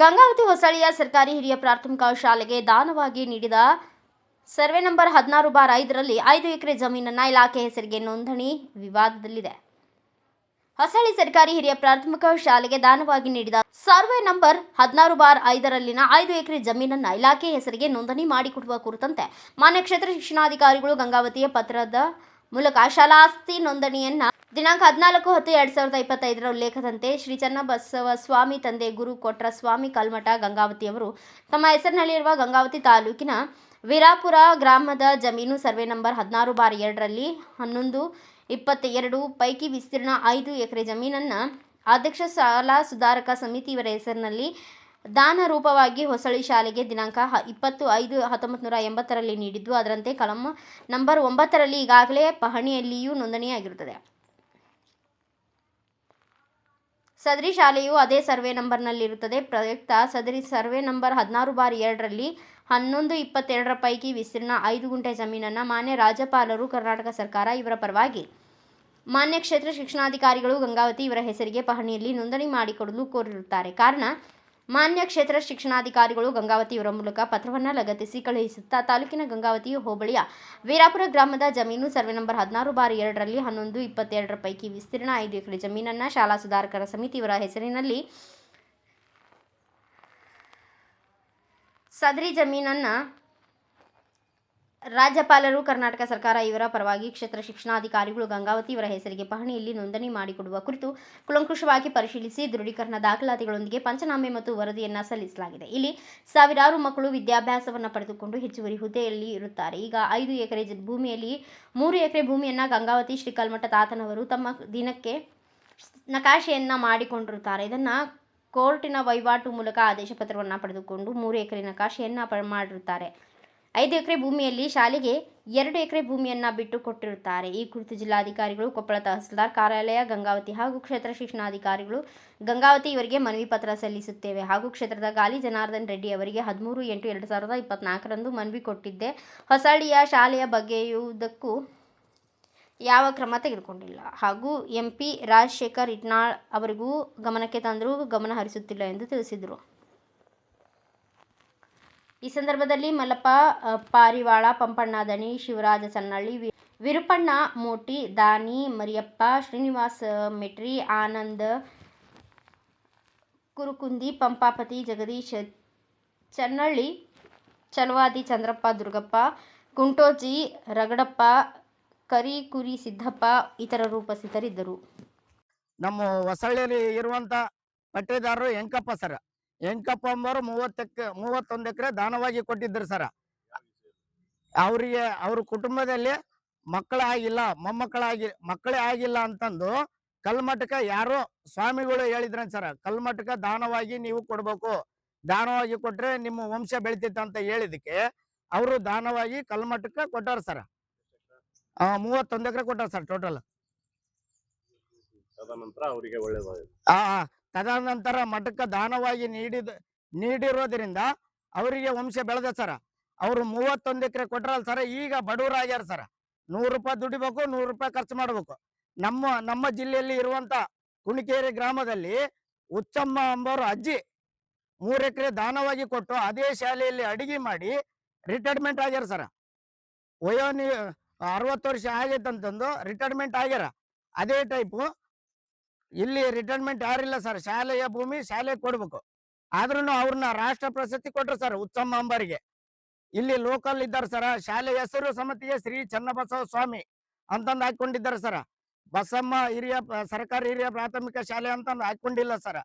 ಗಂಗಾವತಿ ಹೊಸಳ್ಳಿಯ ಸರ್ಕಾರಿ ಹಿರಿಯ ಪ್ರಾಥಮಿಕ ಶಾಲೆಗೆ ದಾನವಾಗಿ ನೀಡಿದ ಸರ್ವೆ ನಂಬರ್ 16/5ರಲ್ಲಿ 5 ಎಕರೆ ಜಮೀನನ್ನು ಇಲಾಖೆ ಹೆಸರಿಗೆ ನೋಂದಣಿ ವಿವಾದದಲ್ಲಿದೆ. ಹೊಸಳ್ಳಿ ಸರ್ಕಾರಿ ಹಿರಿಯ ಪ್ರಾಥಮಿಕ ಶಾಲೆಗೆ ದಾನವಾಗಿ ನೀಡಿದ ಸರ್ವೆ ನಂಬರ್ 16/5ರಲ್ಲಿನ 5 ಎಕರೆ ಜಮೀನನ್ನು ಇಲಾಖೆ ಹೆಸರಿಗೆ ನೋಂದಣಿ ಮಾಡಿಕೊಡುವ ಕುರಿತಂತೆ ಮಾನ್ಯ ಕ್ಷೇತ್ರ ಶಿಕ್ಷಣಾಧಿಕಾರಿಗಳು ಗಂಗಾವತಿಯ ಪತ್ರದ ಮೂಲಕ ಶಾಲಾ ಆಸ್ತಿ ನೋಂದಣಿಯನ್ನ ದಿನಾಂಕ 14/10/2025 ಉಲ್ಲೇಖದಂತೆ ಶ್ರೀ ಚನ್ನಬಸವ ಸ್ವಾಮಿ ತಂದೆ ಗುರು ಕೊಟ್ರ ಸ್ವಾಮಿ ಕಲ್ಮಠ ಗಂಗಾವತಿಯವರು ತಮ್ಮ ಹೆಸರಿನಲ್ಲಿರುವ ಗಂಗಾವತಿ ತಾಲೂಕಿನ ವೀರಾಪುರ ಗ್ರಾಮದ ಜಮೀನು ಸರ್ವೆ ನಂಬರ್ 16/2ರಲ್ಲಿ 11/22 ಪೈಕಿ ವಿಸ್ತೀರ್ಣ 5 ಎಕರೆ ಜಮೀನನ್ನು ಅಧ್ಯಕ್ಷ ಶಾಲಾ ಸುಧಾರಕ ಸಮಿತಿ ಇವರ ಹೆಸರಿನಲ್ಲಿ ದಾನ ರೂಪವಾಗಿ ಹೊಸಳ್ಳಿ ಶಾಲೆಗೆ ದಿನಾಂಕ 20/5/1980ರಲ್ಲಿ ನೀಡಿದ್ದು, ಅದರಂತೆ ಕಲಂ ನಂಬರ್ 9ರಲ್ಲಿ ಈಗಾಗಲೇ ಪಹಣಿಯಲ್ಲಿಯೂ ನೋಂದಣಿಯಾಗಿರುತ್ತದೆ. ಸದರಿ ಶಾಲೆಯು ಅದೇ ಸರ್ವೆ ನಂಬರ್ನಲ್ಲಿರುತ್ತದೆ. ಪ್ರಯುಕ್ತ ಸದರಿ ಸರ್ವೆ ನಂಬರ್ 16/2ರಲ್ಲಿ 11/22 ಪೈಕಿ ವಿಸ್ತೀರ್ಣ 5 ಗುಂಟೆ ಜಮೀನನ್ನು ಮಾನ್ಯ ರಾಜ್ಯಪಾಲರು ಕರ್ನಾಟಕ ಸರ್ಕಾರ ಇವರ ಪರವಾಗಿ ಮಾನ್ಯ ಕ್ಷೇತ್ರ ಶಿಕ್ಷಣಾಧಿಕಾರಿಗಳು ಗಂಗಾವತಿ ಇವರ ಹೆಸರಿಗೆ ಪಹಣಿಯಲ್ಲಿ ನೋಂದಣಿ ಮಾಡಿಕೊಡಲು ಕೋರಿರುತ್ತಾರೆ. ಕಾರಣ ಮಾನ್ಯ ಕ್ಷೇತ್ರ ಶಿಕ್ಷಣಾಧಿಕಾರಿಗಳು ಗಂಗಾವತಿ ಇವರ ಮೂಲಕ ಪತ್ರವನ್ನು ಲಗತ್ತಿಸಿ ಕಳುಹಿಸುತ್ತಾ ತಾಲೂಕಿನ ಗಂಗಾವತಿ ಹೋಬಳಿಯ ವೀರಾಪುರ ಗ್ರಾಮದ ಜಮೀನು ಸರ್ವೆ ನಂಬರ್ 16/2ರಲ್ಲಿ 11/22 ಪೈಕಿ ವಿಸ್ತೀರ್ಣ 5 ಎಕರೆ ಜಮೀನನ್ನು ಶಾಲಾ ಸುಧಾರಕರ ಸಮಿತಿ ಇವರ ಹೆಸರಿನಲ್ಲಿ ಸದರಿ ಜಮೀನನ್ನು ರಾಜ್ಯಪಾಲರು ಕರ್ನಾಟಕ ಸರ್ಕಾರ ಇವರ ಪರವಾಗಿ ಕ್ಷೇತ್ರ ಶಿಕ್ಷಣಾಧಿಕಾರಿಗಳು ಗಂಗಾವತಿ ಇವರ ಹೆಸರಿಗೆ ಪಹಣಿಯಲ್ಲಿ ನೋಂದಣಿ ಮಾಡಿಕೊಡುವ ಕುರಿತು ಕೂಲಂಕುಷವಾಗಿ ಪರಿಶೀಲಿಸಿ ದೃಢೀಕರಣ ದಾಖಲಾತಿಗಳೊಂದಿಗೆ ಪಂಚನಾಮೆ ಮತ್ತು ವರದಿಯನ್ನು ಸಲ್ಲಿಸಲಾಗಿದೆ. ಇಲ್ಲಿ ಸಾವಿರಾರು ಮಕ್ಕಳು ವಿದ್ಯಾಭ್ಯಾಸವನ್ನು ಪಡೆದುಕೊಂಡು ಹೆಚ್ಚುವರಿ ಹುದ್ದೆಯಲ್ಲಿ ಇರುತ್ತಾರೆ. ಈಗ 5 ಎಕರೆ ಭೂಮಿಯಲ್ಲಿ 3 ಎಕರೆ ಭೂಮಿಯನ್ನು ಗಂಗಾವತಿ ಶ್ರೀ ಕಲ್ಮಠ ತಾತನವರು ತಮ್ಮ ದಿನಕ್ಕೆ ನಕಾಶೆಯನ್ನು ಮಾಡಿಕೊಂಡಿರುತ್ತಾರೆ. ಇದನ್ನು ಕೋರ್ಟಿನ ವಹಿವಾಟು ಮೂಲಕ ಆದೇಶ ಪತ್ರವನ್ನು ಪಡೆದುಕೊಂಡು 3 ಎಕರೆ ನಕಾಶೆಯನ್ನು ಮಾಡಿರುತ್ತಾರೆ. 5 ಎಕರೆ ಭೂಮಿಯಲ್ಲಿ ಶಾಲೆಗೆ 2 ಎಕರೆ ಭೂಮಿಯನ್ನು ಬಿಟ್ಟು ಕೊಟ್ಟಿರುತ್ತಾರೆ. ಈ ಕುರಿತು ಜಿಲ್ಲಾಧಿಕಾರಿಗಳು, ಕೊಪ್ಪಳ ತಹಸೀಲ್ದಾರ್ ಕಾರ್ಯಾಲಯ ಗಂಗಾವತಿ ಹಾಗೂ ಕ್ಷೇತ್ರ ಶಿಕ್ಷಣಾಧಿಕಾರಿಗಳು ಗಂಗಾವತಿ ಇವರಿಗೆ ಮನವಿ ಪತ್ರ ಸಲ್ಲಿಸುತ್ತೇವೆ ಹಾಗೂ ಕ್ಷೇತ್ರದ ಗಾಲಿ ಜನಾರ್ದನ್ ರೆಡ್ಡಿ ಅವರಿಗೆ 13/8/2024ರಂದು ಮನವಿ ಕೊಟ್ಟಿದ್ದೆ. ಹೊಸಳ್ಳಿಯ ಶಾಲೆಯ ಬಗ್ಗೆಯುವುದಕ್ಕೂ ಯಾವ ಕ್ರಮ ತೆಗೆದುಕೊಂಡಿಲ್ಲ ಹಾಗೂ MP ರಾಜಶೇಖರ್ ಇಟ್ನಾಳ್ ಅವರಿಗೂ ಗಮನಕ್ಕೆ ತಂದರೂ ಗಮನ ಹರಿಸುತ್ತಿಲ್ಲ ಎಂದು ತಿಳಿಸಿದರು. ಈ ಸಂದರ್ಭದಲ್ಲಿ ಮಲ್ಲಪ್ಪ ಪಾರಿವಾಳ, ಪಂಪಣ್ಣ ದಣಿ, ಶಿವರಾಜ ಸನ್ನಳ್ಳಿ, ವಿರುಪಣ್ಣ ಮೋಟಿ, ದಾನಿ ಮರಿಯಪ್ಪ, ಶ್ರೀನಿವಾಸ ಮೆಟ್ರಿ, ಆನಂದ ಕುರುಕುಂದಿ, ಪಂಪಾಪತಿ, ಜಗದೀಶ್ ಚನ್ನಳ್ಳಿ, ಚಲವಾದಿ, ಚಂದ್ರಪ್ಪ, ದುರ್ಗಪ್ಪ, ಕುಂಟೋಜಿ, ರಗಡಪ್ಪ, ಕರಿಕುರಿ ಸಿದ್ದಪ್ಪ ಇತರರು ಉಪಸ್ಥಿತರಿದ್ದರು. ನಮ್ಮ ಹೊಸಳ್ಳಿಯಲ್ಲಿ ಇರುವಂತ ಪಟ್ಟೇದಾರರು ಎಂಕಪ್ಪ ಸರ್. ಎಂಕಪ್ಪ ಅಂಬರು 31 ಎಕರೆ ದಾನವಾಗಿ ಕೊಟ್ಟಿದ್ರು ಸರ್. ಅವರಿಗೆ ಅವ್ರ ಕುಟುಂಬದಲ್ಲಿ ಮಕ್ಕಳಾಗಿಲ್ಲ, ಮಕ್ಕಳೇ ಆಗಿಲ್ಲ ಅಂತಂದು ಕಲ್ಮಠಕ್ಕೆ ಯಾರೋ ಸ್ವಾಮಿಗಳು ಹೇಳಿದ್ರ ಸರ್. ಕಲ್ಮಠಕ್ಕೆ ದಾನವಾಗಿ ನೀವು ಕೊಡ್ಬೇಕು, ದಾನವಾಗಿ ಕೊಟ್ರೆ ನಿಮ್ಮ ವಂಶ ಬೆಳಿತೈತೆ ಅಂತ ಹೇಳಿದಕ್ಕೆ ಅವರು ದಾನವಾಗಿ ಕಲ್ಮಠಕ್ಕೆ ಕೊಟ್ಟಾರ ಸರ್. 31 ಎಕರೆ ಕೊಟ್ಟಾರ ಸರ್ ಟೋಟಲ್. ತದನಂತರ ಮಠಕ್ಕೆ ದಾನವಾಗಿ ನೀಡಿರೋದ್ರಿಂದ ಅವರಿಗೆ ವಂಶ ಬೆಳೆದ ಸರ. ಅವರು 31 ಎಕರೆ ಕೊಟ್ರಲ್ಲ ಸರ. ಈಗ ಬಡವರಾಗ್ಯಾರ ಸರ. 100 ರೂಪಾಯಿ ದುಡಿಬೇಕು, 100 ರೂಪಾಯಿ ಖರ್ಚು ಮಾಡ್ಬೇಕು. ನಮ್ಮ ಜಿಲ್ಲೆಯಲ್ಲಿ ಇರುವಂತ ಕುಣಿಕೇರಿ ಗ್ರಾಮದಲ್ಲಿ ಉಚ್ಚಮ್ಮ ಅಂಬವರು ಅಜ್ಜಿ 3 ಎಕರೆ ದಾನವಾಗಿ ಕೊಟ್ಟು ಅದೇ ಶಾಲೆಯಲ್ಲಿ ಅಡಿಗೆ ಮಾಡಿ ರಿಟೈರ್ಮೆಂಟ್ ಆಗ್ಯಾರ ಸರ. 60 ವರ್ಷ ಆಗೈತಂತಂದು ರಿಟೈರ್ಮೆಂಟ್ ಆಗ್ಯಾರ. ಅದೇ ಟೈಪು ಇಲ್ಲಿ ರಿಟೈರ್ಮೆಂಟ್ ಯಾರಿಲ್ಲ ಸರ್. ಶಾಲೆಯ ಭೂಮಿ ಶಾಲೆ ಕೊಡ್ಬೇಕು. ಆದ್ರೂ ಅವ್ರನ್ನ ರಾಷ್ಟ್ರ ಪ್ರಶಸ್ತಿ ಕೊಟ್ರು ಸರ್ ಉಚ್ಚಮ್ಮ ಅಂಬರಿಗೆ. ಇಲ್ಲಿ ಲೋಕಲ್ ಇದ್ದಾರೆ ಸರ. ಶಾಲೆ ಹೆಸರು ಸಮಿತಿಗೆ ಶ್ರೀ ಚನ್ನಬಸವ ಸ್ವಾಮಿ ಅಂತಂದು ಹಾಕೊಂಡಿದ್ದಾರೆ ಸರ. ಬಸಮ್ಮ ಸರ್ಕಾರಿ ಹಿರಿಯ ಪ್ರಾಥಮಿಕ ಶಾಲೆ ಅಂತಂದು ಹಾಕೊಂಡಿಲ್ಲ ಸರ.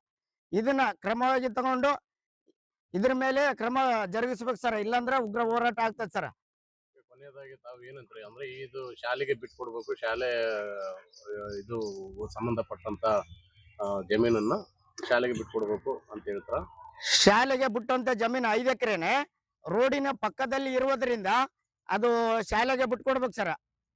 ಇದನ್ನ ಕ್ರಮವಾಗಿ ತಗೊಂಡು ಇದ್ರ ಮೇಲೆ ಕ್ರಮ ಜರುಗಿಸ್ಬೇಕು ಸರ್. ಇಲ್ಲಾಂದ್ರೆ ಉಗ್ರ ಹೋರಾಟ ಆಗ್ತದೆ ಸರ್. ಕೊನೆಯದಾಗಿ ತಾವು ಏನಂತ್ರಿ ಅಂದ್ರೆ ಇದು ಶಾಲೆಗೆ ಬಿಟ್ಕೊಡ್ಬೇಕು, ಶಾಲೆ ಇದು ಸಂಬಂಧಪಟ್ಟಂತ ಜಮೀನನ್ನ ಶಾಲೆಗೆ ಬಿಟ್ಕೊಡ್ಬೇಕು ಅಂತ ಹೇಳ್ತಾರ. ಶಾಲೆಗೆ ಬಿಟ್ಟಂತ ಜಮೀನು 5 ಎಕರೆನೆ ರೋಡಿನ ಪಕ್ಕದಲ್ಲಿ ಇರುವುದರಿಂದ ಅದು ಶಾಲೆಗೆ ಬಿಟ್ಕೊಡ್ಬೇಕು ಸರ್.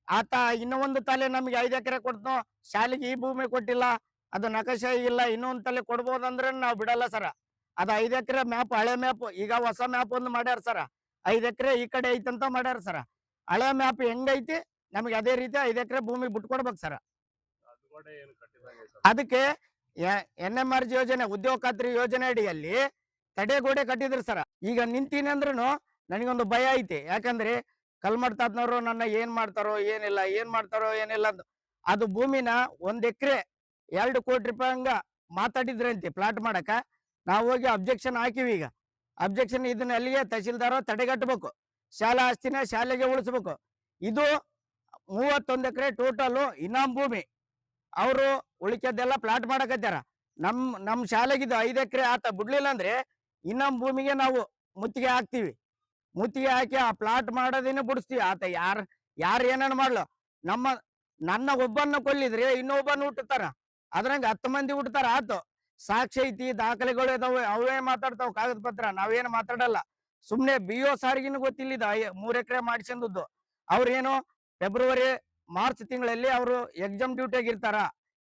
ಆತ ಇನ್ನೊಂದು ತಲೆ ನಮ್ಗೆ 5 ಎಕರೆ ಕೊಡ್ತು, ಶಾಲೆಗೆ ಈ ಭೂಮಿ ಕೊಟ್ಟಿಲ್ಲ, ಅದು ನಕಾಶೆ ಇಲ್ಲ, ಇನ್ನೊಂದು ತಲೆ ಕೊಡ್ಬೋದಂದ್ರೆ ನಾವು ಬಿಡಲ್ಲ ಸರ. ಅದು 5 ಎಕರೆ ಮ್ಯಾಪ್, ಹಳೆ ಮ್ಯಾಪ್. ಈಗ ಹೊಸ ಮ್ಯಾಪ್ ಒಂದು ಮಾಡ್ಯಾರ ಸರ. 5 ಎಕರೆ ಈ ಕಡೆ ಐತಂತ ಮಾಡ್ಯಾರ ಸರ. ಹಳೆ ಮ್ಯಾಪ್ ಹೆಂಗೈತಿ ನಮಗೆ ಅದೇ ರೀತಿ 5 ಎಕರೆ ಭೂಮಿ ಬಿಟ್ಕೊಡ್ಬೇಕು ಸರ್. ಅದಕ್ಕೆ NMRG ಯೋಜನೆ, ಉದ್ಯೋಗ ಖಾತ್ರಿ ಯೋಜನೆ ಅಡಿಯಲ್ಲಿ ತಡೆಗೋಡೆ ಕಟ್ಟಿದ್ರು ಸರ. ಈಗ ನಿಂತೀನಿ ಅಂದ್ರೂ ನನಗೊಂದು ಭಯ ಐತಿ. ಯಾಕಂದ್ರೆ ಕಲ್ಮಠ ತಾತನವರು ನನ್ನ ಏನ್ ಮಾಡ್ತಾರೋ ಏನಿಲ್ಲ ಅಂತ. ಅದು ಭೂಮಿನ 1 ಎಕರೆ 2 ಕೋಟಿ ರೂಪಾಯಿ ಹಂಗ ಮಾತಾಡಿದ್ರಂತೆ ಪ್ಲಾಟ್ ಮಾಡಕ. ನಾವು ಹೋಗಿ ಅಬ್ಜೆಕ್ಷನ್ ಹಾಕಿವಿ. ಈಗ ಅಬ್ಜೆಕ್ಷನ್ ಇದನ್ನ ಅಲ್ಲಿಗೆ ತಹಸೀಲ್ದಾರ ತಡೆಗಟ್ಟಬೇಕು. ಶಾಲಾ ಆಸ್ತಿನ ಶಾಲೆಗೆ ಉಳಿಸ್ಬೇಕು. ಇದು 31 ಎಕರೆ ಟೋಟಲ್ ಇನಾಮ್ ಭೂಮಿ. ಅವರು ಉಳಿಕೆದೆಲ್ಲ ಪ್ಲಾಟ್ ಮಾಡಕತ್ತಾರ. ನಮ್ ಶಾಲೆಗಿದು 5 ಎಕರೆ ಆತ ಬಿಡ್ಲಿಲ್ಲ ಅಂದ್ರೆ ಇನಾಮ್ ಭೂಮಿಗೆ ನಾವು ಮುತ್ತಿಗೆ ಹಾಕ್ತಿವಿ. ಮುತ್ತಿಗೆ ಹಾಕಿ ಆ ಪ್ಲಾಟ್ ಮಾಡೋದೇನೆ ಬಿಡಿಸ್ತೀವಿ. ಆತ ಯಾರು ಏನೇನು ಮಾಡ್ಲು. ನನ್ನ ಒಬ್ಬನ್ನ ಕೊಲ್ಲಿದ್ರೆ ಇನ್ನೊಬ್ಬನ ಹುಟ್ಟುತ್ತಾರ. ಅದ್ರಂಗ 10 ಮಂದಿ ಹುಟ್ಟುತ್ತಾರ. ಆತು ಸಾಕ್ಷಿ ಐತಿ, ದಾಖಲೆಗಳು ಇದಾವೆ, ಅವೇ ಮಾತಾಡ್ತಾವ ಕಾಗದ ಪತ್ರ. ನಾವೇನು ಮಾತಾಡಲ್ಲ. ಸುಮ್ನೆ BO ಸಾರಿಗಿನ ಗೊತ್ತಿಲ್ಲಿದ 3 ಎಕರೆ ಮಾಡಿಸಿದ್ದು. ಅವ್ರೇನು ಫೆಬ್ರವರಿ ಮಾರ್ಚ್ ತಿಂಗಳಲ್ಲಿ ಅವರು ಎಕ್ಸಾಮ್ ಡ್ಯೂಟಿಯಾಗಿ ಇರ್ತಾರ.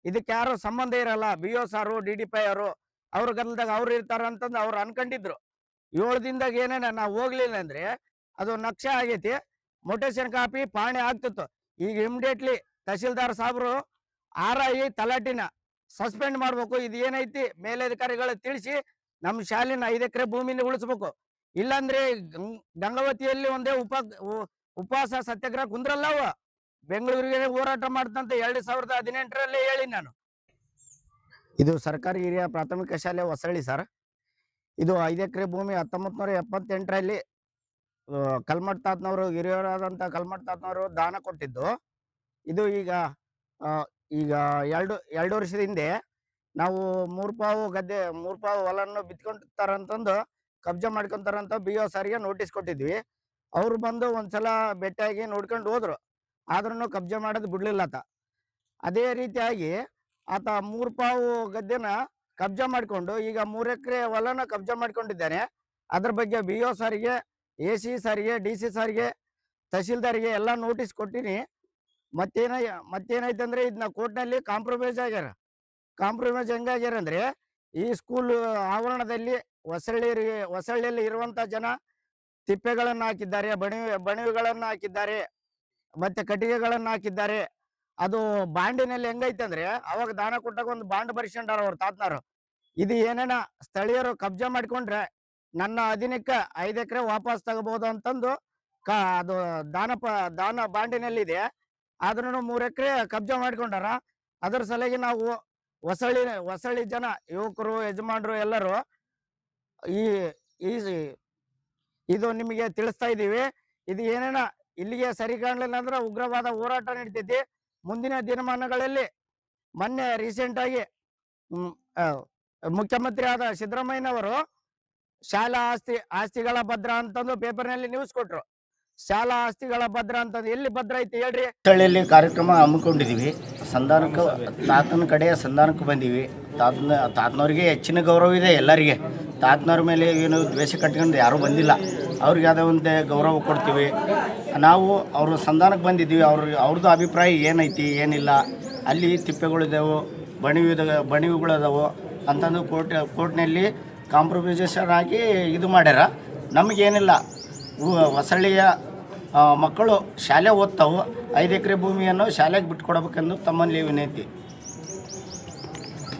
ಇದಕ್ಕೆ ಯಾರು ಸಂಬಂಧ ಇರಲ್ಲ. BO ಸಾರು DDP ಅವರು ಅವ್ರ ಗಲ್ದಾಗ ಅವ್ರು ಇರ್ತಾರ ಅಂತಂದು ಅವ್ರು ಅನ್ಕೊಂಡಿದ್ರು. 7 ದಿನದಾಗ ಏನೇನ ನಾವು ಹೋಗ್ಲಿಲ್ಲ ಅಂದ್ರೆ ಅದು ನಕ್ಷೆ ಆಗೈತಿ. ಮೊಟೇಷನ್ ಕಾಪಿ ಪಾಣೆ ಆಗ್ತಿತ್ತು. ಈಗ ಇಮಿಡಿಯೇಟ್ಲಿ ತಹಸೀಲ್ದಾರ್ ಸಾಬ್ರು RI ತಲಾಟಿನ ಸಸ್ಪೆಂಡ್ ಮಾಡ್ಬೇಕು. ಇದು ಏನೈತಿ ಮೇಲಧಿಕಾರಿಗಳು ತಿಳಿಸಿ ನಮ್ಮ ಶಾಲಿನ 5 ಎಕರೆ ಭೂಮಿನ ಉಳಿಸ್ಬೇಕು. ಇಲ್ಲಾಂದ್ರೆ ಗಂಗಾವತಿಯಲ್ಲಿ ಒಂದೇ ಉಪವಾಸ ಸತ್ಯಾಗ್ರಹ ಕುಂದ್ರಲ್ಲವ. ಬೆಂಗಳೂರಿಗೆ ಹೋರಾಟ ಮಾಡ್ತಂತ 2018ರಲ್ಲಿ ಹೇಳಿ ನಾನು. ಇದು ಸರ್ಕಾರಿ ಹಿರಿಯ ಪ್ರಾಥಮಿಕ ಶಾಲೆ ಹೊಸಳ್ಳಿ ಸರ್. ಇದು 5 ಎಕರೆ ಭೂಮಿ 1978ರಲ್ಲಿ ಕಲ್ಮಠ ತಾತನವರು, ಹಿರಿಯರಾದಂಥ ಕಲ್ಮಠ ತಾತನವರು ದಾನ ಕೊಟ್ಟಿದ್ದು. ಇದು ಈಗ 2 ವರ್ಷದ ಹಿಂದೆ ನಾವು 3 ಪಾವು ಹೊಲನ್ನು ಬಿತ್ಕೊಂತಾರಂತಂದು ಕಬ್ಜಾ ಮಾಡ್ಕೊಂತಾರಂತ BO ಸಾರಿಗೆ ನೋಟಿಸ್ ಕೊಟ್ಟಿದ್ವಿ. ಅವ್ರು ಬಂದು ಒಂದ್ಸಲ ಭೇಟಿಯಾಗಿ ನೋಡ್ಕೊಂಡು ಹೋದ್ರು. ಆದ್ರೂ ಕಬ್ಜಾ ಮಾಡೋದು ಬಿಡ್ಲಿಲ್ಲ ಆತ. ಅದೇ ರೀತಿಯಾಗಿ ಆತ 3 ಪಾವು ಗದ್ದೆನ ಕಬ್ಜಾ ಮಾಡ್ಕೊಂಡು ಈಗ 3 ಎಕರೆ ಹೊಲನ ಕಬ್ಜಾ ಮಾಡ್ಕೊಂಡಿದ್ದಾನೆ. ಅದ್ರ ಬಗ್ಗೆ BO ಸಾರಿಗೆ, AC ಸಾರಿಗೆ, DC ಸಾರಿಗೆ, ತಹಸೀಲ್ದಾರಿಗೆ ಎಲ್ಲ ನೋಟಿಸ್ ಕೊಟ್ಟಿನಿ. ಮತ್ತೇನೈತಂದ್ರೆ ಇದನ್ನ ಕೋರ್ಟ್ನಲ್ಲಿ ಕಾಂಪ್ರಮೈಸ್ ಆಗ್ಯಾರ. ಕಾಂಪ್ರಮೈಸ್ ಹೆಂಗಾಗ್ಯಾರ ಅಂದ್ರೆ ಈ ಸ್ಕೂಲ್ ಆವರಣದಲ್ಲಿ ಹೊಸಳ್ಳಿಯಲ್ಲಿ ಇರುವಂತ ಜನ ತಿಪ್ಪೆಗಳನ್ನ ಹಾಕಿದ್ದಾರೆ, ಬಣಿವೆಗಳನ್ನ ಹಾಕಿದ್ದಾರೆ, ಮತ್ತೆ ಕಟ್ಟಿಗೆಗಳನ್ನ ಹಾಕಿದ್ದಾರೆ. ಅದು ಬಾಂಡಿನಲ್ಲಿ ಹೆಂಗೈತೆ ಅಂದ್ರೆ ಅವಾಗ ದಾನ ಕೊಟ್ಟಾಗ ಒಂದು ಬಾಂಡ್ ಬರ್ಸ್ಕೊಂಡಾರ ಅವ್ರ ತಾತನವರು. ಇದು ಏನೇನ ಸ್ಥಳೀಯರು ಕಬ್ಜಾ ಮಾಡ್ಕೊಂಡ್ರೆ ನನ್ನ ಅಧೀನಕ್ಕೆ 5 ಎಕರೆ ವಾಪಸ್ ತಗೋಬಹುದು ಅಂತಂದು ಅದು ದಾನ ಬಾಂಡಿನಲ್ಲಿದೆ. ಆದ್ರೂ 3 ಎಕರೆ ಕಬ್ಜಾ ಮಾಡ್ಕೊಂಡಾರ. ಅದ್ರ ಸಲುವಾಗಿ ನಾವು ಹೊಸಳ್ಳಿ ಜನ, ಯುವಕರು, ಯಜಮಾನರು ಎಲ್ಲರೂ ಇದು ನಿಮಗೆ ತಿಳಿಸ್ತಾ ಇದ್ದೀವಿ. ಇದು ಏನೇನ ಇಲ್ಲಿಗೆ ಸರಿ ಕಾಣಲಿಲ್ಲ ಅಂದ್ರೆ ಉಗ್ರವಾದ ಹೋರಾಟ ನಡೀತೈತಿ. ಮುಂದಿನ ದಿನಮಾನಗಳಲ್ಲಿ ಮೊನ್ನೆ ರೀಸೆಂಟ್ ಆಗಿ ಮುಖ್ಯಮಂತ್ರಿ ಆದ ಸಿದ್ದರಾಮಯ್ಯನವರು ಶಾಲಾ ಆಸ್ತಿಗಳ ಭದ್ರ ಅಂತಂದು ಪೇಪರ್ನಲ್ಲಿ ನ್ಯೂಸ್ ಕೊಟ್ರು. ಶಾಲಾ ಆಸ್ತಿಗಳ ಭದ್ರ ಅಂತಂದು ಎಲ್ಲಿ ಭದ್ರ ಐತಿ ಹೇಳ್ರಿ. ಹಳ್ಳಿಯಲ್ಲಿ ಕಾರ್ಯಕ್ರಮ ಹಮ್ಮಿಕೊಂಡಿದೀವಿ. ಸಂಧಾನಕ್ಕೆ ತಾತನ ಕಡೆ ಸಂಧಾನಕ್ಕೆ ಬಂದೀವಿ. ತಾತನವ್ರಿಗೆ ಹೆಚ್ಚಿನ ಗೌರವ ಇದೆ ಎಲ್ಲರಿಗೆ. ತಾತನವ್ರ ಮೇಲೆ ಏನು ದ್ವೇಷ ಕಟ್ಕೊಂಡು ಯಾರೂ ಬಂದಿಲ್ಲ. ಅವ್ರಿಗೆ ಯಾವುದೇ ಒಂದು ಗೌರವ ಕೊಡ್ತೀವಿ ನಾವು. ಅವರು ಸಂಧಾನಕ್ಕೆ ಬಂದಿದ್ದೀವಿ. ಅವ್ರದ್ದು ಅಭಿಪ್ರಾಯ ಏನೈತಿ ಏನಿಲ್ಲ, ಅಲ್ಲಿ ತಿಪ್ಪೆಗಳಿದ್ದಾವೆ, ಬಣಿವುಗಳದಾವೆ ಅಂತಂದು ಕೋರ್ಟ್ನಲ್ಲಿ ಕಾಂಪ್ರಮೈಸೇಷನ್ ಆಗಿ ಇದು ಮಾಡ್ಯಾರ. ನಮಗೇನಿಲ್ಲ, ಹೊಸಳ್ಳಿಯ ಮಕ್ಕಳು ಶಾಲೆ ಓದ್ತಾವೆ. 5 ಎಕರೆ ಭೂಮಿಯನ್ನು ಶಾಲೆಗೆ ಬಿಟ್ಕೊಡ್ಬೇಕೆಂದು ತಮ್ಮಲ್ಲಿ ವಿನಂತಿ.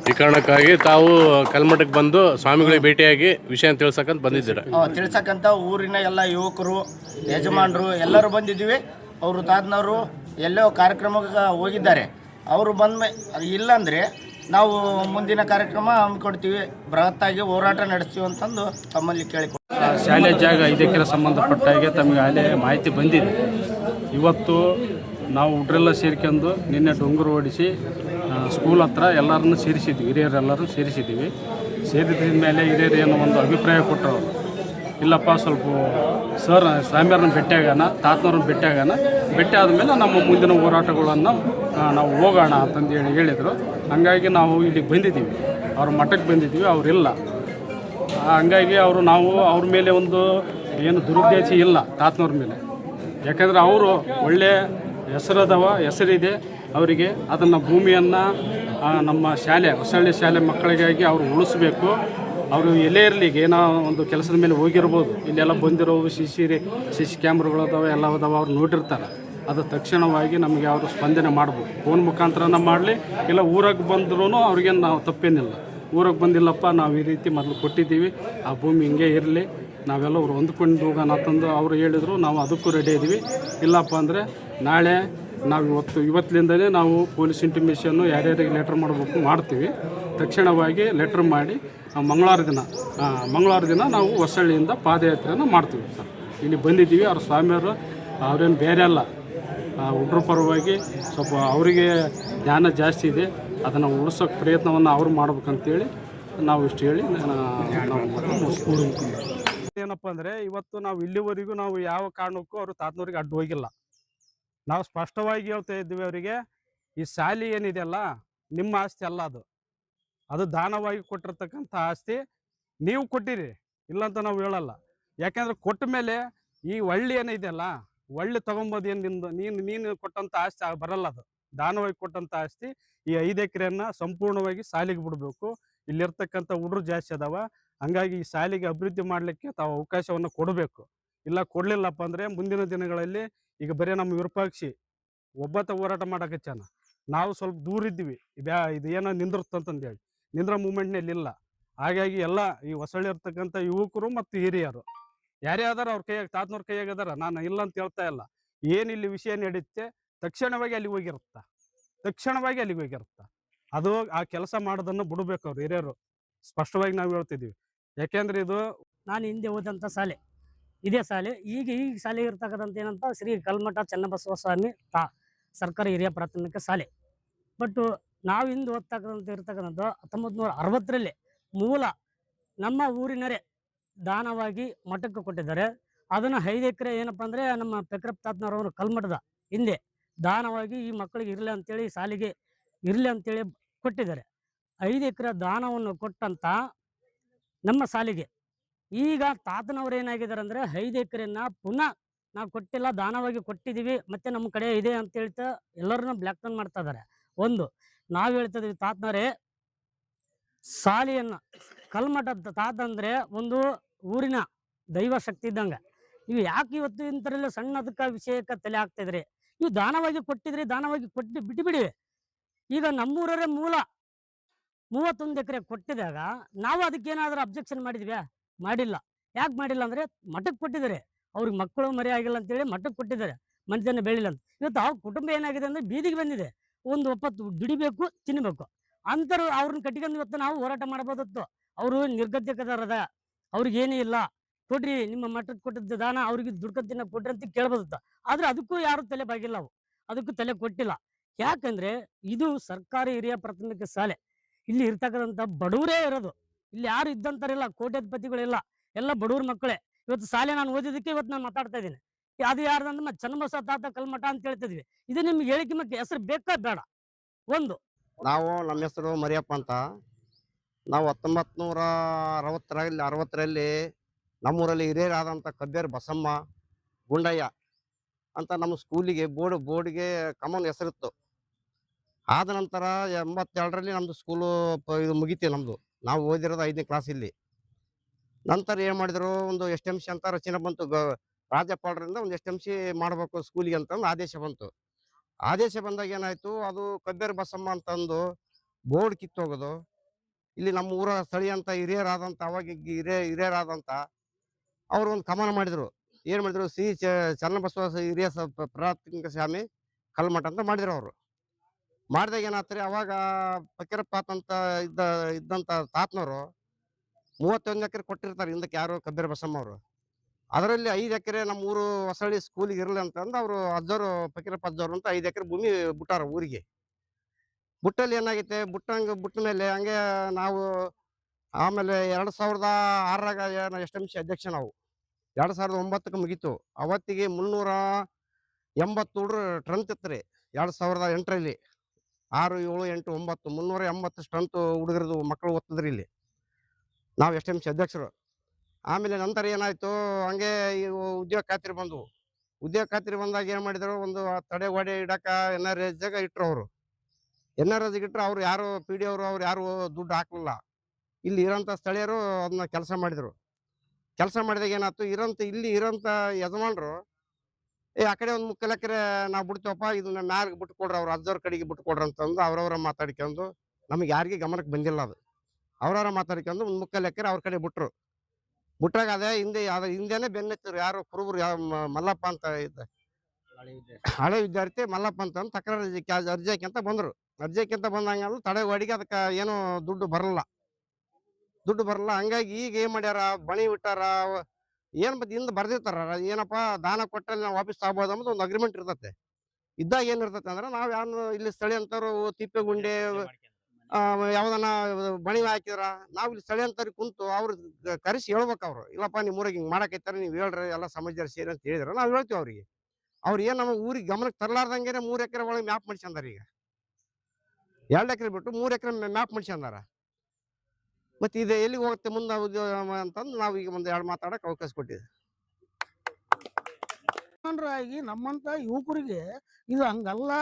ಈ ಕಾರಣಕ್ಕಾಗಿ ತಾವು ಕಲ್ಮಠಕ್ಕೆ ಬಂದು ಸ್ವಾಮಿಗಳಿಗೆ ಭೇಟಿಯಾಗಿ ವಿಷಯ ತಿಳ್ಸಕ್ಕಂತ ಬಂದಿದ್ದೀರ? ತಿಳ್ಸಕ್ಕಂತ ಊರಿನ ಎಲ್ಲ ಯುವಕರು, ಯಜಮಾನರು ಎಲ್ಲರೂ ಬಂದಿದ್ದೀವಿ. ಅವರು ತಾತನವರು ಎಲ್ಲೋ ಕಾರ್ಯಕ್ರಮಕ್ಕೆ ಹೋಗಿದ್ದಾರೆ. ಅವರು ಇಲ್ಲಾಂದರೆ ನಾವು ಮುಂದಿನ ಕಾರ್ಯಕ್ರಮ ಹಮ್ಮಿಕೊಡ್ತೀವಿ, ಬೃಹತ್ತಾಗಿ ಹೋರಾಟ ನಡೆಸ್ತೀವಿ ಅಂತಂದು ತಮ್ಮಲ್ಲಿ ಕೇಳಿಕೊಂಡು. ಶಾಲೆ ಜಾಗ 5 ಎಕರೆ ಸಂಬಂಧಪಟ್ಟ ಹಾಗೆ ತಮಗೆ ಅಲ್ಲೇ ಮಾಹಿತಿ ಬಂದಿದೆ. ಇವತ್ತು ನಾವು ಹುಡ್ರೆಲ್ಲ ಸೇರ್ಕೊಂಡು ನಿನ್ನೆ ಡೊಂಗರು ಓಡಿಸಿ ಸ್ಕೂಲ್ ಹತ್ರ ಎಲ್ಲರನ್ನೂ ಸೇರಿಸಿದ್ವಿ, ಹಿರಿಯರೆಲ್ಲರೂ ಸೇರಿಸಿದ್ದೀವಿ. ಸೇರಿದ ಮೇಲೆ ಹಿರಿಯರು ಏನೋ ಒಂದು ಅಭಿಪ್ರಾಯ ಕೊಟ್ಟರು. ಇಲ್ಲಪ್ಪ ಸ್ವಲ್ಪ ಸರ್ ಸ್ವಾಮಿಯವ್ರನ್ನ ಭೇಟಿಯಾಗೋಣ, ತಾತನವ್ರನ್ನ ಭೇಟಿ ಆದಮೇಲೆ ನಮ್ಮ ಮುಂದಿನ ಹೋರಾಟಗಳನ್ನು ನಾವು ಹೋಗೋಣ ಅಂತಂದು ಹೇಳಿದರು. ಹಂಗಾಗಿ ನಾವು ಇಲ್ಲಿಗೆ ಬಂದಿದ್ದೀವಿ, ಅವ್ರ ಮಠಕ್ಕೆ ಬಂದಿದ್ದೀವಿ, ಅವರಿಲ್ಲ. ಹಂಗಾಗಿ ನಾವು ಅವ್ರ ಮೇಲೆ ಒಂದು ಏನು ದುರುದ್ದೇಶ ಇಲ್ಲ ತಾತನವ್ರ ಮೇಲೆ. ಯಾಕಂದರೆ ಅವರು ಒಳ್ಳೆಯ ಹೆಸರಿದೆ ಅವರಿಗೆ. ಅದನ್ನು ಭೂಮಿಯನ್ನು ನಮ್ಮ ಹೊಸಳ್ಳಿ ಶಾಲೆ ಮಕ್ಕಳಿಗಾಗಿ ಅವರು ಉಳಿಸ್ಬೇಕು. ಅವರು ಎಲ್ಲೇ ಇರಲಿ, ಏನೋ ಒಂದು ಕೆಲಸದ ಮೇಲೆ ಹೋಗಿರ್ಬೋದು, ಇಲ್ಲೆಲ್ಲ ಬಂದಿರೋ ಸಿ ಸಿ ಕ್ಯಾಮ್ರಾಗಳದಾವೆ, ಎಲ್ಲ ಅದಾವೆ, ಅವ್ರು ನೋಡಿರ್ತಾರೆ. ಅದು ತಕ್ಷಣವಾಗಿ ನಮಗೆ ಅವರು ಸ್ಪಂದನೆ ಮಾಡ್ಬೋದು. ಫೋನ್ ಮುಖಾಂತರನ ಮಾಡಲಿ, ಇಲ್ಲ ಊರಾಗ ಬಂದ್ರೂ ಅವ್ರಿಗೇನು ನಾವು ತಪ್ಪೇನಿಲ್ಲ. ಊರಿಗೆ ಬಂದಿಲ್ಲಪ್ಪ ನಾವು ಈ ರೀತಿ ಮೊದಲು ಕೊಟ್ಟಿದ್ದೀವಿ, ಆ ಭೂಮಿ ಹಿಂಗೆ ಇರಲಿ, ನಾವೆಲ್ಲರೂ ಹೊಂದ್ಕೊಂಡು ಹೋಗೋಣ ಅಂತಂದು ಅವರು ಹೇಳಿದರು. ನಾವು ಅದಕ್ಕೂ ರೆಡಿ ಇದ್ದೀವಿ. ಇಲ್ಲಪ್ಪ ಅಂದರೆ ನಾಳೆ ನಾವು ಇವತ್ತಿನಿಂದಲೇ ನಾವು ಪೊಲೀಸ್ ಇಂಟಿಮೇಷನ್ನು ಯಾರ್ಯಾರಿಗೆ ಲೆಟ್ರ್ ಮಾಡಬೇಕು ಮಾಡ್ತೀವಿ. ತಕ್ಷಣವಾಗಿ ಲೆಟ್ರ್ ಮಾಡಿ ಮಂಗಳವಾರ ದಿನ ನಾವು ಹೊಸಳ್ಳಿಯಿಂದ ಪಾದಯಾತ್ರೆಯನ್ನು ಮಾಡ್ತೀವಿ ಸರ್. ಇಲ್ಲಿ ಬಂದಿದ್ದೀವಿ. ಅವ್ರ ಸ್ವಾಮಿಯವರು ಅವ್ರೇನು ಬೇರೆ ಅಲ್ಲ, ಹುಡುಗ್ರ ಪರವಾಗಿ ಸ್ವಲ್ಪ ಅವರಿಗೆ ಜ್ಞಾನ ಜಾಸ್ತಿ ಇದೆ, ಅದನ್ನು ಉಳಿಸೋಕೆ ಪ್ರಯತ್ನವನ್ನು ಅವ್ರು ಮಾಡ್ಬೇಕಂತೇಳಿ ನಾವು ಇಷ್ಟು ಹೇಳಿ ಏನಪ್ಪ ಅಂದರೆ ಇವತ್ತು ನಾವು ಇಲ್ಲಿವರೆಗೂ ನಾವು ಯಾವ ಕಾರಣಕ್ಕೂ ಅವರು ತಾತನವ್ರಿಗೆ ಅಡ್ಡು ಹೋಗಿಲ್ಲ. ನಾವು ಸ್ಪಷ್ಟವಾಗಿ ಹೇಳ್ತಾ ಇದ್ದೀವಿ ಅವರಿಗೆ, ಈ ಶಾಲೆ ಏನಿದೆಯಲ್ಲ ನಿಮ್ಮ ಆಸ್ತಿ ಅಲ್ಲ, ಅದು ದಾನವಾಗಿ ಕೊಟ್ಟಿರ್ತಕ್ಕಂಥ ಆಸ್ತಿ. ನೀವು ಕೊಟ್ಟಿರಿ, ಇಲ್ಲಂತ ನಾವು ಹೇಳಲ್ಲ. ಯಾಕೆಂದ್ರೆ ಕೊಟ್ಟ ಮೇಲೆ ಈ ಒಳ್ಳೆ ಏನಿದೆಯಲ್ಲ, ಒಳ್ಳೆ ತೊಗೊಂಬೋದು ಏನು ನಿಂದು ನೀನು ಕೊಟ್ಟಂಥ ಆಸ್ತಿ ಬರಲ್ಲ. ಅದು ದಾನವಾಗಿ ಕೊಟ್ಟಂಥ ಆಸ್ತಿ. ಈ 5 ಎಕರೆಯನ್ನು ಸಂಪೂರ್ಣವಾಗಿ ಶಾಲೆಗೆ ಬಿಡಬೇಕು. ಇಲ್ಲಿರ್ತಕ್ಕಂಥ ಹುಡುಗರು ಜಾಸ್ತಿ ಅದಾವ, ಹಂಗಾಗಿ ಈ ಶಾಲೆಗೆ ಅಭಿವೃದ್ಧಿ ಮಾಡಲಿಕ್ಕೆ ತಾವು ಅವಕಾಶವನ್ನು ಕೊಡಬೇಕು. ಇಲ್ಲ ಕೊಡಲಿಲ್ಲಪ್ಪ ಅಂದರೆ ಮುಂದಿನ ದಿನಗಳಲ್ಲಿ ಈಗ ಬರೀ ನಮ್ಮ ವಿರೂಪಾಕ್ಷಿ ಒಬ್ಬತ್ತ ಹೋರಾಟ ಮಾಡಕತ್ತಾನ, ನಾವು ಸ್ವಲ್ಪ ದೂರ ಇದ್ದೀವಿ, ಇದು ಏನೋ ನಿಂದಿರ್ತಂತಂದೇಳಿ ನಿಂದ್ರ ಮೂಮೆಂಟ್ನಲ್ಲಿ ಇಲ್ಲ. ಹಾಗಾಗಿ ಎಲ್ಲ ಈ ಹೊಸಳ್ಳಿ ಇರ್ತಕ್ಕಂಥ ಯುವಕರು ಮತ್ತು ಹಿರಿಯರು ಯಾರೇ ಅದಾರ ಅವ್ರ ಕೈಯಾಗ ತಾತನವ್ರ ಕೈಯಾಗ ಅದಾರ, ನಾನು ಇಲ್ಲ ಅಂತ ಹೇಳ್ತಾ ಇಲ್ಲ. ಏನಿಲ್ಲಿ ವಿಷಯ ನಡೀತೆ ತಕ್ಷಣವಾಗಿ ಅಲ್ಲಿಗೆ ಹೋಗಿರುತ್ತ, ಅದು ಆ ಕೆಲಸ ಮಾಡೋದನ್ನು ಬಿಡಬೇಕು ಅವ್ರು ಹಿರಿಯರು. ಸ್ಪಷ್ಟವಾಗಿ ನಾವು ಹೇಳ್ತಿದ್ದೀವಿ. ಯಾಕೆಂದ್ರೆ ಇದು ನಾನು ಹಿಂದೆ ಓದಂಥ ಶಾಲೆ, ಇದೇ ಶಾಲೆ. ಈಗ ಶಾಲೆ ಇರ್ತಕ್ಕಂಥ ಏನಂತ ಶ್ರೀ ಕಲ್ಮಠ ಚನ್ನಬಸವ ಸ್ವಾಮಿ ಸರ್ಕಾರಿ ಹಿರಿಯ ಪ್ರಾಥಮಿಕ ಶಾಲೆ. ಬಟ್ ನಾವು ಹಿಂದೆ ಇರ್ತಕ್ಕಂಥದ್ದು 1960ರಲ್ಲಿ ಮೂಲ ನಮ್ಮ ಊರಿನರೇ ದಾನವಾಗಿ ಮಠಕ್ಕೆ ಕೊಟ್ಟಿದ್ದಾರೆ. ಅದನ್ನು 5 ಎಕರೆ ಏನಪ್ಪ ಅಂದರೆ ನಮ್ಮ ಪೆಕ್ರಪ್ಪ ತಾತನವರವರು ಕಲ್ಮಠದ ಹಿಂದೆ ದಾನವಾಗಿ ಈ ಮಕ್ಕಳಿಗೆ ಇರಲಿ ಅಂತೇಳಿ, ಶಾಲೆಗೆ ಇರಲಿ ಅಂತೇಳಿ ಕೊಟ್ಟಿದ್ದಾರೆ. 5 ಎಕರೆ ದಾನವನ್ನು ಕೊಟ್ಟಂಥ ನಮ್ಮ ಶಾಲೆಗೆ ಈಗ ತಾತನವ್ರು ಏನಾಗಿದ್ದಾರೆ ಅಂದರೆ 5 ಎಕರೆನ ಪುನಃ ನಾವು ಕೊಟ್ಟಿಲ್ಲ, ದಾನವಾಗಿ ಕೊಟ್ಟಿದ್ದೀವಿ, ಮತ್ತು ನಮ್ಮ ಕಡೆ ಇದೆ ಅಂತ ಹೇಳ್ತಾ ಎಲ್ಲರನ್ನೂ ಬ್ಲ್ಯಾಕ್ ಮೇಲ್ ಮಾಡ್ತಾ ಇದ್ದಾರೆ. ಒಂದು ನಾವು ಹೇಳ್ತಿದ್ದೀವಿ, ತಾತನವರೇ ಶಾಲೆಯನ್ನು ಕಲ್ಮಠದ ತಾತ ಅಂದರೆ ಒಂದು ಊರಿನ ದೈವ ಶಕ್ತಿ ಇದ್ದಂಗೆ. ನೀವು ಯಾಕೆ ಇವತ್ತು ಇಂಥರೆಲ್ಲ ಸಣ್ಣದಕ್ಕೆ ವಿಷಯಕ್ಕೆ ತಲೆ ಹಾಕ್ತಿದ್ರಿ? ನೀವು ದಾನವಾಗಿ ಕೊಟ್ಟಿದ್ರಿ, ದಾನವಾಗಿ ಕೊಟ್ಟು ಬಿಟ್ಟುಬಿಡಿ. ಈಗ ನಮ್ಮೂರವರೇ ಮೂಲ 31 ಎಕರೆ ಕೊಟ್ಟಿದಾಗ ನಾವು ಅದಕ್ಕೇನಾದರೂ ಅಬ್ಜೆಕ್ಷನ್ ಮಾಡಿದ್ವಿ? ಮಾಡಿಲ್ಲ. ಯಾಕೆ ಮಾಡಿಲ್ಲ ಅಂದರೆ ಮಠಕ್ಕೆ ಕೊಟ್ಟಿದ್ದಾರೆ, ಅವ್ರಿಗೆ ಮಕ್ಕಳು ಮರಿ ಆಗಿಲ್ಲ ಅಂತೇಳಿ ಮಠಕ್ಕೆ ಕೊಟ್ಟಿದ್ದಾರೆ, ಮನುಷ್ಯನ ಬೆಳಿಲ್ಲ ಅಂತ. ಇವತ್ತು ಅವ್ರ ಕುಟುಂಬ ಏನಾಗಿದೆ ಅಂದರೆ ಬೀದಿಗೆ ಬಂದಿದೆ. ಒಂದು ಒಪ್ಪತ್ತು ದುಡಿಬೇಕು, ತಿನ್ನಬೇಕು ಅಂಥವ್ರು ಅವ್ರನ್ನ ಕಟ್ಕೊಂಡು ಇವತ್ತು ನಾವು ಹೋರಾಟ ಮಾಡ್ಬೋದತ್ತು. ಅವರು ನಿರ್ಗತಿಕದಾರದ, ಅವ್ರಿಗೇನೂ ಇಲ್ಲ, ಕೊಡ್ರಿ ನಿಮ್ಮ ಮಠಕ್ಕೆ ಕೊಟ್ಟಿದ್ದ ದಾನ ಅವ್ರಿಗೆ ದುಡ್ಕೊಂಡು ತಿನ್ನಕ್ಕೆ ಕೊಡ್ರಿ ಅಂತ ಕೇಳ್ಬೋದತ್ತ. ಆದರೆ ಅದಕ್ಕೂ ಯಾರು ತಲೆ ಬಾಗಿಲ್ಲ, ಅದಕ್ಕೂ ತಲೆ ಕೊಟ್ಟಿಲ್ಲ. ಯಾಕಂದರೆ ಇದು ಸರ್ಕಾರಿ ಹಿರಿಯ ಪ್ರಾಥಮಿಕ ಶಾಲೆ. ಇಲ್ಲಿ ಇರ್ತಕ್ಕಂಥ ಬಡವರೇ ಇರೋದು, ಇಲ್ಲಿ ಯಾರು ಇದ್ದಂತಾರಿಲ್ಲ, ಕೋಟ್ಯಾಧಿಪತಿಗಳಿಲ್ಲ, ಎಲ್ಲ ಬಡವ್ರ ಮಕ್ಕಳೇ. ಇವತ್ತು ಶಾಲೆ ನಾನು ಓದಿದ್ದಕ್ಕೆ ಇವತ್ತು ನಾನು ಮಾತಾಡ್ತಾ ಇದ್ದೀನಿ. ಅದು ಯಾರ್ದಂದ್ರೆ ಚನ್ನಬಸವ ತಾತ ಕಲ್ಮಠ ಅಂತ ಹೇಳ್ತಿದ್ವಿ. ಇದು ನಿಮ್ಗೆ ಹೇಳಿಕೆ ಮತ್ತೆ ಹೆಸರು ಬೇಕಾ ಬೇಡ? ಒಂದು ನಮ್ಮ ಹೆಸರು ಮರಿಯಪ್ಪ ಅಂತ. ನಾವು 1960ರಲ್ಲಿ ನಮ್ಮೂರಲ್ಲಿ ಹಿರಿಯರಾದಂಥ ಕಬ್ಬೇರ್ ಬಸಮ್ಮ, ಗುಂಡಯ್ಯ ಅಂತ ನಮ್ಮ ಸ್ಕೂಲಿಗೆ ಬೋರ್ಡ್ಗೆ ಕಾಮನ್ ಹೆಸರಿತ್ತು. ಆದ ನಂತರ 82ರಲ್ಲಿ ನಮ್ಮದು ಸ್ಕೂಲು ಇದು ಮುಗೀತಿ. ನಾವು ಓದಿರೋದು 5ನೇ ಕ್ಲಾಸ್ ಇಲ್ಲಿ. ನಂತರ ಏನು ಮಾಡಿದ್ರು, ಒಂದು SMC ಅಂತ ರಚನೆ ಬಂತು. ರಾಜ್ಯಪಾಲರಿಂದ ಒಂದು SMC ಮಾಡಬೇಕು ಸ್ಕೂಲಿಗೆ ಅಂತಂದು ಆದೇಶ ಬಂತು. ಆದೇಶ ಬಂದಾಗ ಏನಾಯಿತು, ಅದು ಕಬ್ಬೇರ್ ಬಸಮ್ಮ ಅಂತಂದು ಬೋರ್ಡ್ ಕಿತ್ತೋಗೋದು. ಇಲ್ಲಿ ನಮ್ಮ ಊರ ಸ್ಥಳೀಯ ಅಂತ ಹಿರಿಯರಾದಂಥ ಹಿರಿಯರಾದಂಥ ಅವರು ಒಂದು ಕಮನ ಮಾಡಿದರು. ಏನು ಮಾಡಿದರು, ಶ್ರೀ ಚನ್ನಬಸವ ಹಿರಿಯ ಪ್ರಾಥಮಿಕ ಸ್ವಾಮಿ ಕಲ್ಮಠ ಅಂತ ಮಾಡಿದ್ರು. ಅವರು ಮಾಡಿದಾಗ ಏನಾಗ್ತಾರೆ, ಅವಾಗ ಫಕೀರಪ್ಪ ಅಂತ ಇದ್ದಂಥ ತಾತನವರು 31 ಎಕರೆ ಕೊಟ್ಟಿರ್ತಾರೆ ಹಿಂದಕ್ಕೆ, ಯಾರು ಕಬ್ಬೇರ್ ಬಸಮ್ಮ ಅವರು. ಅದರಲ್ಲಿ 5 ಎಕರೆ ನಮ್ಮ ಊರು ಹೊಸಳ್ಳಿ ಸ್ಕೂಲಿಗೆ ಇರಲಿ ಅಂತಂದು ಅವರು ಅಜ್ಜವರು, ಫಕೀರಪ್ಪ ಅಜ್ಜವರು ಅಂತ 5 ಎಕರೆ ಭೂಮಿ ಬಿಟ್ಟಾರ ಊರಿಗೆ. ಬುಟ್ಟಲ್ಲಿ ಏನಾಗೈತೆ, ಬಿಟ್ಟ ಮೇಲೆ ಹಂಗೆ ನಾವು ಆಮೇಲೆ 2006ರಾಗ SMC ಅಧ್ಯಕ್ಷ ನಾವು. 2009ಕ್ಕೆ ಮುಗೀತು. ಅವತ್ತಿಗೆ 380 ಹುಡುಗರು ಸ್ಟ್ರೆಂತ್ ಇತ್ತು ರೀ. 2008ರಲ್ಲಿ 6, 7, 8, 9 380 ಸ್ಟ್ರೆಂತ್ ಹುಡುಗರದು ಮಕ್ಕಳು ಓದ್ತಿದ್ರಿ ಇಲ್ಲಿ. ನಾವು SMC ಅಧ್ಯಕ್ಷರು. ಆಮೇಲೆ ನಂತರ ಏನಾಯಿತು, ಹಂಗೆ ಉದ್ಯೋಗ ಖಾತ್ರಿ ಬಂದವು. ಉದ್ಯೋಗ ಖಾತ್ರಿ ಬಂದಾಗ ಏನು ಮಾಡಿದರು, ಒಂದು ತಡೆಗೋಡೆ ಇಡಕ್ಕೆ NRSದಾಗ ಇಟ್ಟರು. ಅವರು NRSಗೆ ಇಟ್ಟರು. ಅವ್ರು ಯಾರು PD ಅವ್ರು ಯಾರು ದುಡ್ಡು ಹಾಕಲಿಲ್ಲ. ಇಲ್ಲಿ ಇರೋಂಥ ಸ್ಥಳೀಯರು ಅದನ್ನ ಕೆಲಸ ಮಾಡಿದರು. ಕೆಲಸ ಮಾಡಿದಾಗ ಏನಾಯ್ತು, ಇಲ್ಲಿ ಇರೋಂಥ ಯಜಮಾನರು ಆ ಕಡೆ ಒಂದು 3 ಎಕರೆ ನಾವು ಬಿಡ್ತೀವಪ್ಪ, ಇದನ್ನ ಮ್ಯಾಗ ಬಿಟ್ಕೊಡ್ರಿ, ಅವ್ರ ಅಜ್ಜವ್ರ ಕಡೆಗೆ ಬಿಟ್ಕೊಡ್ರಿ ಅಂತಂದು ಅವ್ರವ್ರ ಮಾತಾಡ್ಕೊಂಡು ನಮಗೆ ಯಾರಿಗೆ ಗಮನಕ್ಕೆ ಬಂದಿಲ್ಲ ಅದು. ಅವ್ರವ್ರ ಮಾತಾಡ್ಕೊಂಡು ಒಂದು ಮುಕ್ಕಾಲು ಎಕರೆ ಅವ್ರ ಕಡೆ ಬಿಟ್ರಾಗ ಅದೇ ಹಿಂದೆನೆ ಬೆನ್ನತ್ತಿರು ಯಾರು ಕುರುಬರು ಮಲ್ಲಪ್ಪ ಅಂತ ಇದ್ದ ಹಳೆ ವಿದ್ಯಾರ್ಥಿ ಮಲ್ಲಪ್ಪ ಅಂತ ತಕರಾರು ಅರ್ಜಿ ಹಾಕ್ಯಂತ ಬಂದ್ರು. ಅರ್ಜಿ ಹಾಕ್ಯಂತ ಬಂದಂಗ ತಡೆಗೋಡಿಗೆ ಅದಕ್ಕೆ ಏನೋ ದುಡ್ಡು ಬರಲ್ಲ ಹಂಗಾಗಿ ಈಗ ಏನ್ ಮಾಡ್ಯಾರ ಬಣಿ ಬಿಟ್ಟಾರ. ಏನ್ ಹಿಂದ್ ಬರ್ದಿರ್ತಾರ ಏನಪ್ಪಾ ದಾನ ಕೊಟ್ಟಲ್ಲಿ ನಾವು ವಾಪಸ್ ತಗೋಬಹುದು ಅನ್ನೋದು ಒಂದು ಅಗ್ರಿಮೆಂಟ್ ಇರ್ತತೆ. ಇದ್ದಾಗ ಏನಿರ್ತತೆ ಅಂದ್ರೆ ನಾವ್ ಯಾರು ಇಲ್ಲಿ ಸ್ಥಳೀಯಂತರು ತಿಪ್ಪೆಗುಂಡೆ ಯಾವ್ದನ ಬಣಿ ಹಾಕಿದ್ರ ನಾವ್ ಇಲ್ಲಿ ಸ್ಥಳೀಯಂತರಿಗೆ ಕುಂತು ಅವ್ರು ಕರೆಸಿ ಹೇಳ್ಬೇಕು. ಅವ್ರು ಇಲ್ಲಪ್ಪ ನಿಮ್ ಊರಿಗೆ ಹಿಂಗ್ ಮಾಡಕೈತಾರ ನೀವ್ ಹೇಳ್ರಿ ಎಲ್ಲ ಸಮಾಜ ಸೇರಿ ಅಂತ ಹೇಳಿದ್ರ ನಾವ್ ಹೇಳ್ತೀವಿ ಅವ್ರಿಗೆ. ಅವ್ರು ಏನ್ ನಮ್ಮ ಊರಿಗೆ ಗಮನಕ್ಕೆ ತರಲಾರ್ದಂಗೆ 3 ಎಕರೆ ಒಳಗೆ ಮ್ಯಾಪ್ ಮಾಡ್ಸ್ಕೊಂಡಾರ. ಈಗ 2 ಎಕರೆ ಬಿಟ್ಟು 3 ಎಕರೆ ಮ್ಯಾಪ್ ಮಾಡ್ಸ್ಕೊಂಡಾರ. ಮತ್ತೆ ಇದು ಎಲ್ಲಿಗೆ ಹೋಗುತ್ತೆ ಮುಂದೆ ಅಂತಂದು ನಾವು ಈಗ ಒಂದು 2 ಮಾತಾಡಕ್ಕೆ ಅವಕಾಶ ಕೊಟ್ಟಿದ್ದೆ. ಆಗಿ ನಮ್ಮಂತ ಯುವಕರಿಗೆ ಇದು ಹಂಗಲ್ಲ,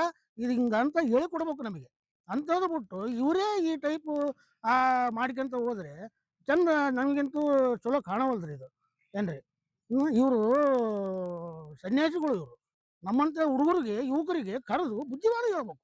ಇದು ಹಿಂಗಂತ ಹೇಳಿಕೊಡ್ಬೇಕು ನಮಗೆ. ಅಂಥದ್ದು ಬಿಟ್ಟು ಇವರೇ ಈ ಟೈಪು ಮಾಡ್ಕೊಂತ ಹೋದ್ರೆ ಚಂದ ನಮಗಂತೂ ಚಲೋ ಕಾಣವಲ್ದ್ರಿ ಇದು ಏನ್ರಿ. ಇವರು ಸನ್ಯಾಸಿಗಳು. ಇವರು ನಮ್ಮಂತ ಹುಡುಗರಿಗೆ ಯುವಕರಿಗೆ ಕರೆದು ಬುದ್ಧಿವಾದ ಹೇಳ್ಬೇಕು.